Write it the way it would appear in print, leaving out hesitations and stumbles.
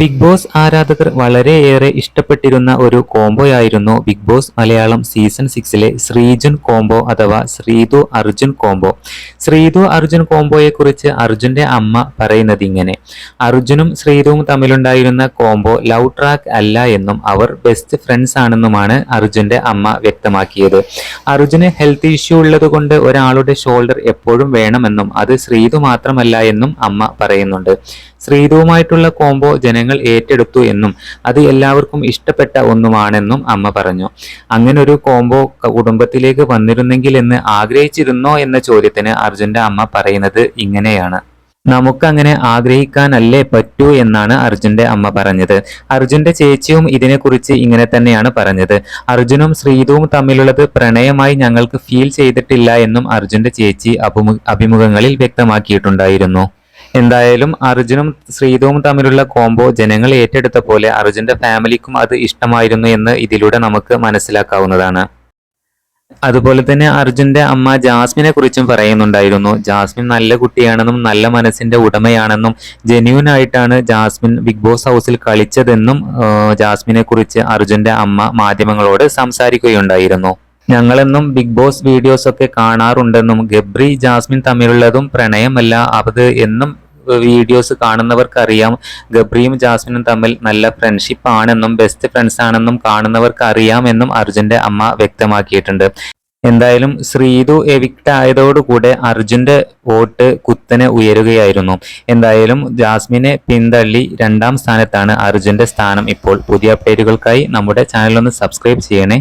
Big boss ആരാധകർ വളരെയേറെ ഇഷ്ടപ്പെട്ടിരുന്ന ഒരു കോംബോയായിരുന്നു ബിഗ് ബോസ് മലയാളം സീസൺ 6ലെ ശ്രീജുൻ കോംബോ അഥവാ ശ്രീതു അർജുൻ കോംബോ. ശ്രീതു അർജുൻ കോംബോയെക്കുറിച്ച് അർജുന്റെ അമ്മ പറയുന്നത് ഇങ്ങനെ: അർജുനും ശ്രീതുവും തമ്മിലുണ്ടായിരുന്ന കോംബോ ലവ് ട്രാക്ക് അല്ല എന്നും അവർ ബെസ്റ്റ് ഫ്രണ്ട്സ് ആണെന്നുമാണ് അർജുന്റെ അമ്മ വ്യക്തമാക്കിയത്. അർജുന് ഹെൽത്ത് ഇഷ്യൂ ഉള്ളതുകൊണ്ട് ഒരാളുടെ ഷോൾഡർ എപ്പോഴും വേണമെന്നും അത് ശ്രീതു മാത്രമല്ല എന്നും അമ്മ പറയുന്നുണ്ട്. ശ്രീതുവുമായിട്ടുള്ള കോംബോ ജനങ്ങൾ ഏറ്റെടുത്തു എന്നും അത് എല്ലാവർക്കും ഇഷ്ടപ്പെട്ട ഒന്നുമാണെന്നും അമ്മ പറഞ്ഞു. അങ്ങനെ ഒരു കോംബോ കുടുംബത്തിലേക്ക് വന്നിരുന്നെങ്കിൽ എന്ന് ആഗ്രഹിച്ചിരുന്നോ എന്ന ചോദ്യത്തിന് അർജുന്റെ അമ്മ പറയുന്നത് ഇങ്ങനെയാണ്: നമുക്കങ്ങനെ ആഗ്രഹിക്കാനല്ലേ പറ്റൂ എന്നാണ് അർജുന്റെ അമ്മ പറഞ്ഞത്. അർജുന്റെ ചേച്ചിയും ഇതിനെക്കുറിച്ച് ഇങ്ങനെ തന്നെയാണ് പറഞ്ഞത്. അർജുനും ശ്രീതുവും തമ്മിലുള്ളത് പ്രണയമായി ഞങ്ങൾക്ക് ഫീൽ ചെയ്തിട്ടില്ല എന്നും അർജുന്റെ ചേച്ചി അഭിമുഖങ്ങളിൽ വ്യക്തമാക്കിയിട്ടുണ്ടായിരുന്നു. എന്തായാലും അർജുനും ശ്രീതുവും തമ്മിലുള്ള കോംബോ ജനങ്ങൾ ഏറ്റെടുത്ത പോലെ അർജുന്റെ ഫാമിലിക്കും അത് ഇഷ്ടമായിരുന്നു എന്ന് ഇതിലൂടെ നമുക്ക് മനസ്സിലാക്കാവുന്നതാണ്. അതുപോലെ തന്നെ അർജുന്റെ അമ്മ ജാസ്മിനെ കുറിച്ചും പറയുന്നുണ്ടായിരുന്നു. ജാസ്മിൻ നല്ല കുട്ടിയാണെന്നും നല്ല മനസ്സിന്റെ ഉടമയാണെന്നും ജെന്യൂൻ ആയിട്ടാണ് ജാസ്മിൻ ബിഗ് ബോസ് ഹൗസിൽ കളിച്ചതെന്നും ജാസ്മിനെ കുറിച്ച് അർജുന്റെ അമ്മ മാധ്യമങ്ങളോട് സംസാരിക്കുകയുണ്ടായിരുന്നു. ഞങ്ങളെന്നും ബിഗ് ബോസ് വീഡിയോസ് ഒക്കെ കാണാറുണ്ടെന്നും ഗബ്രി ജാസ്മിൻ തമ്മിലുള്ളതും പ്രണയമല്ല അത് എന്നും വീഡിയോസ് കാണുന്നവർക്കറിയാം. ഗബ്രിയും ജാസ്മിനും തമ്മിൽ നല്ല ഫ്രണ്ട്ഷിപ്പ് ആണെന്നും ബെസ്റ്റ് ഫ്രണ്ട്സ് ആണെന്നും കാണുന്നവർക്ക് അറിയാമെന്നും അർജുന്റെ അമ്മ വ്യക്തമാക്കിയിട്ടുണ്ട്. എന്തായാലും ശ്രീതു എവിക്ട് ആയതോടുകൂടെ അർജുന്റെ വോട്ട് കുത്തനെ ഉയരുകയായിരുന്നു. എന്തായാലും ജാസ്മിനെ പിന്തള്ളി 2ാം സ്ഥാനത്താണ് അർജുന്റെ സ്ഥാനം ഇപ്പോൾ. പുതിയ അപ്ഡേറ്റുകൾക്കായി നമ്മുടെ ചാനൽ ഒന്ന് സബ്സ്ക്രൈബ് ചെയ്യണേ.